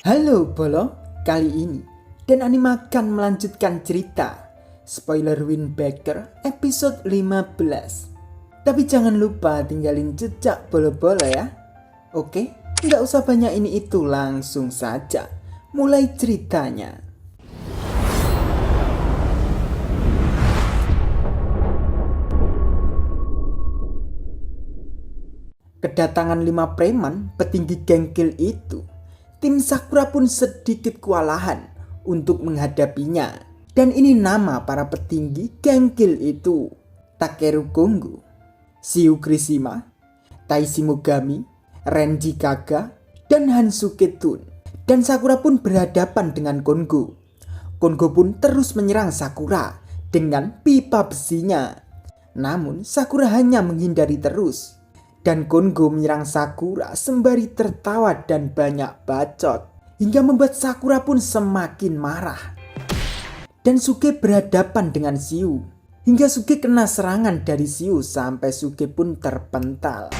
Halo Bolo, kali ini Dan Anime akan melanjutkan cerita Spoiler Windbreaker episode 15. Tapi jangan lupa tinggalin jejak Bolo-Bolo ya. Oke, nggak usah banyak ini itu, langsung saja mulai ceritanya. Kedatangan 5 preman petinggi gengkil itu, tim Sakura pun sedikit kewalahan untuk menghadapinya. Dan ini nama para petinggi gengkil itu: Takeru Kongo, Shiu Kirishima, Taishi Mogami, Renji Kaga, dan Hansuke Tun. Dan Sakura pun berhadapan dengan Kongo. Kongo pun terus menyerang Sakura dengan pipa besinya. Namun Sakura hanya menghindari terus. Dan Kongo menyerang Sakura sembari tertawa dan banyak bacot, hingga membuat Sakura pun semakin marah. Dan Suge berhadapan dengan Shiu, hingga Suge kena serangan dari Shiu sampai Suge pun terpental.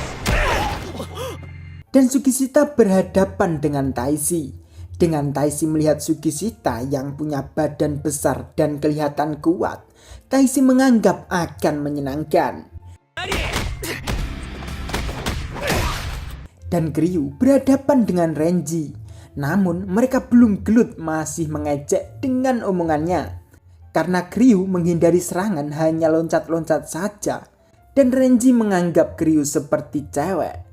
Dan Sugishita berhadapan dengan Taishi. Dengan Taishi melihat Sugishita yang punya badan besar dan kelihatan kuat, Taishi menganggap akan menyenangkan. Dan Kiryu berhadapan dengan Renji. Namun mereka belum gelut masih mengejek dengan omongannya. Karena Kiryu menghindari serangan hanya loncat-loncat saja. Dan Renji menganggap Kiryu seperti cewek.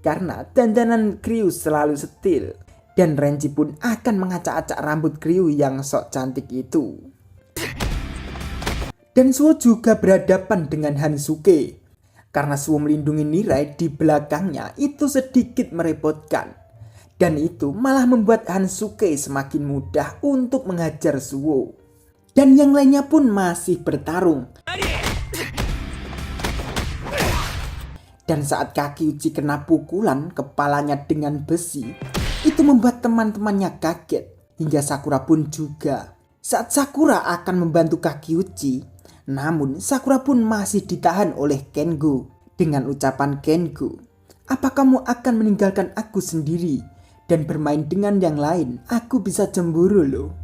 Karena dandanan Kiryu selalu setil. Dan Renji pun akan mengacak-acak rambut Kiryu yang sok cantik itu. Dan Suo juga berhadapan dengan Hansuke. Karena Suo melindungi Nirai di belakangnya itu sedikit merepotkan. Dan itu malah membuat Hansuke semakin mudah untuk menghajar Suo. Dan yang lainnya pun masih bertarung. Dan saat kaki Uchi kena pukulan kepalanya dengan besi, itu membuat teman-temannya kaget. Hingga Sakura pun juga. Saat Sakura akan membantu kaki Uchi, namun Sakura pun masih ditahan oleh Kengo dengan ucapan Kengo, "Apa kamu akan meninggalkan aku sendiri dan bermain dengan yang lain? Aku bisa cemburu loh."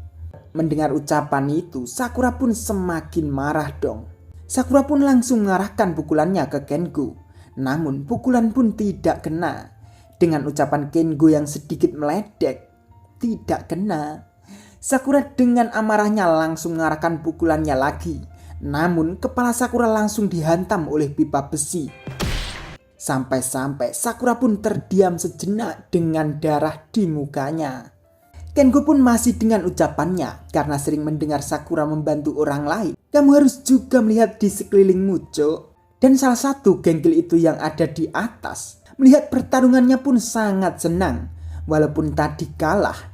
Mendengar ucapan itu, Sakura pun semakin marah dong. Sakura pun langsung mengarahkan pukulannya ke Kengo. Namun pukulan pun tidak kena. Dengan ucapan Kengo yang sedikit meledek, tidak kena. Sakura dengan amarahnya langsung mengarahkan pukulannya lagi. Namun kepala Sakura langsung dihantam oleh pipa besi. Sampai-sampai Sakura pun terdiam sejenak dengan darah di mukanya. Kengo pun masih dengan ucapannya, karena sering mendengar Sakura membantu orang lain. Kamu harus juga melihat di sekelilingmu, Cok. Dan salah satu gengkil itu yang ada di atas melihat pertarungannya pun sangat senang, walaupun tadi kalah.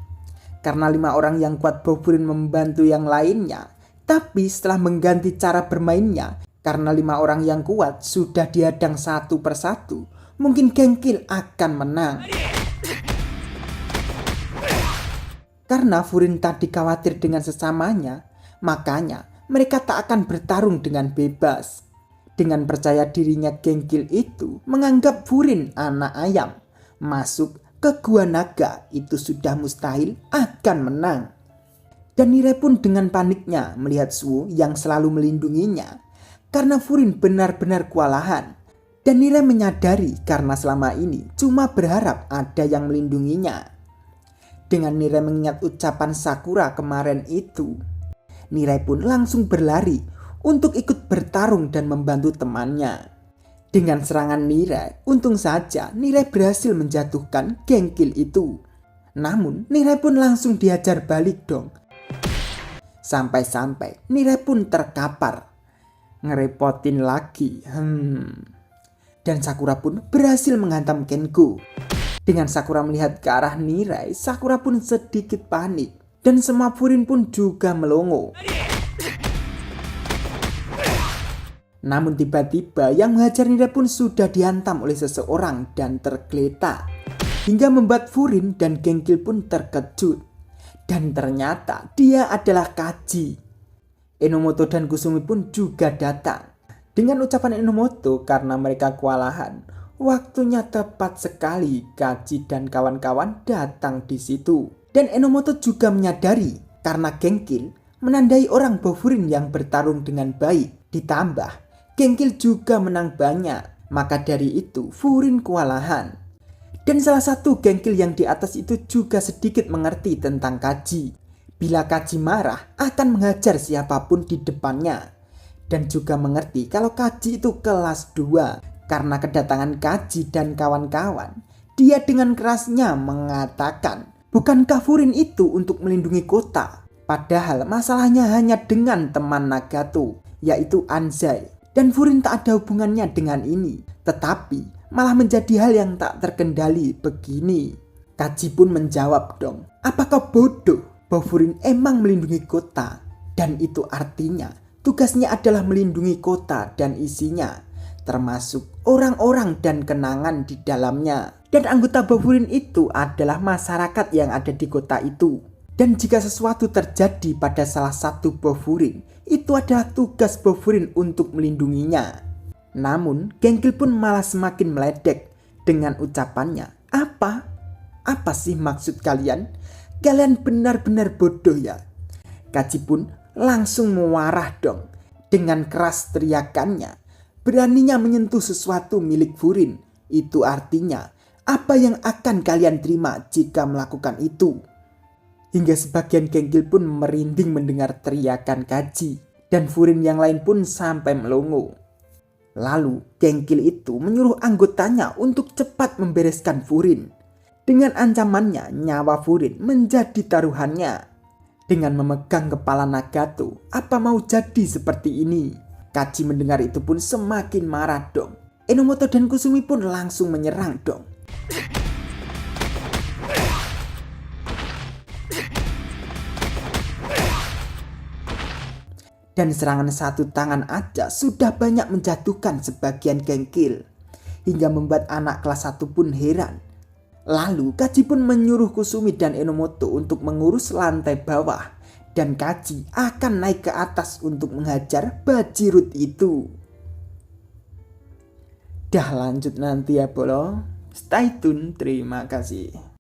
Karena 5 orang yang kuat Boburin membantu yang lainnya. Tapi setelah mengganti cara bermainnya, karena 5 orang yang kuat sudah dihadang satu persatu, mungkin gengkil akan menang. Karena Furin tadi khawatir dengan sesamanya, makanya mereka tak akan bertarung dengan bebas. Dengan percaya dirinya gengkil itu menganggap Furin anak ayam. Masuk ke gua naga itu sudah mustahil akan menang. Dan Nirai pun dengan paniknya melihat Suo yang selalu melindunginya. Karena Furin benar-benar kewalahan. Dan Nirai menyadari karena selama ini cuma berharap ada yang melindunginya. Dengan Nirai mengingat ucapan Sakura kemarin itu, Nirai pun langsung berlari untuk ikut bertarung dan membantu temannya. Dengan serangan Nirai, untung saja Nirai berhasil menjatuhkan gengkil itu. Namun Nirai pun langsung dihajar balik dong. Sampai-sampai Nirai pun terkapar. Ngerepotin lagi. Dan Sakura pun berhasil menghantam Kengo. Dengan Sakura melihat ke arah Nirai, Sakura pun sedikit panik. Dan semua Furin pun juga melongo. Namun tiba-tiba yang menghajar Nirai pun sudah dihantam oleh seseorang dan tergeletak. Hingga membuat Furin dan gengkil pun terkejut. Dan ternyata dia adalah Kaji. Enomoto dan Kusumi pun juga datang. Dengan ucapan Enomoto karena mereka kewalahan Waktunya tepat sekali Kaji dan kawan-kawan datang di situ. Dan Enomoto juga menyadari karena Genki menandai orang Bofurin yang bertarung dengan baik. Ditambah Genki juga menang banyak. Maka dari itu Furin kewalahan. Dan salah satu Genki yang di atas itu juga sedikit mengerti tentang Kaji. Bila Kaji marah akan menghajar siapapun di depannya. Dan juga mengerti kalau Kaji itu kelas 2. Karena kedatangan Kaji dan kawan-kawan, dia dengan kerasnya mengatakan, bukankah Furin itu untuk melindungi kota? Padahal masalahnya hanya dengan teman Nagato, yaitu Anzai. Dan Furin tak ada hubungannya dengan ini, tetapi malah menjadi hal yang tak terkendali begini. Kaji pun menjawab dong, apakah bodoh bahwa Furin emang melindungi kota? Dan itu artinya tugasnya adalah melindungi kota dan isinya, termasuk orang-orang dan kenangan di dalamnya. Dan anggota Bofurin itu adalah masyarakat yang ada di kota itu. Dan jika sesuatu terjadi pada salah satu Bofurin, itu adalah tugas Bofurin untuk melindunginya. Namun Genki pun malah semakin meledek dengan ucapannya, Apa? Apa sih maksud kalian? Kalian benar-benar bodoh ya? Kaji pun langsung mewarah dong. Dengan keras teriakannya, beraninya menyentuh sesuatu milik Furin. Itu artinya apa yang akan kalian terima jika melakukan itu? Hingga sebagian Genki pun merinding mendengar teriakan Kaji. Dan Furin yang lain pun sampai melongo. Lalu Genki itu menyuruh anggotanya untuk cepat membereskan Furin. Dengan ancamannya nyawa Furin menjadi taruhannya. Dengan memegang kepala Nagato, apa mau jadi seperti ini? Kaji mendengar itu pun semakin marah dong. Enomoto dan Kusumi pun langsung menyerang dong. Dan serangan satu tangan aja sudah banyak menjatuhkan sebagian Genki, hingga membuat anak kelas 1 pun heran. Lalu Kaji pun menyuruh Kusumi dan Enomoto untuk mengurus lantai bawah. Dan Kaji akan naik ke atas untuk menghajar Bajirut itu. Dah lanjut nanti ya bolo. Stay tune, terima kasih.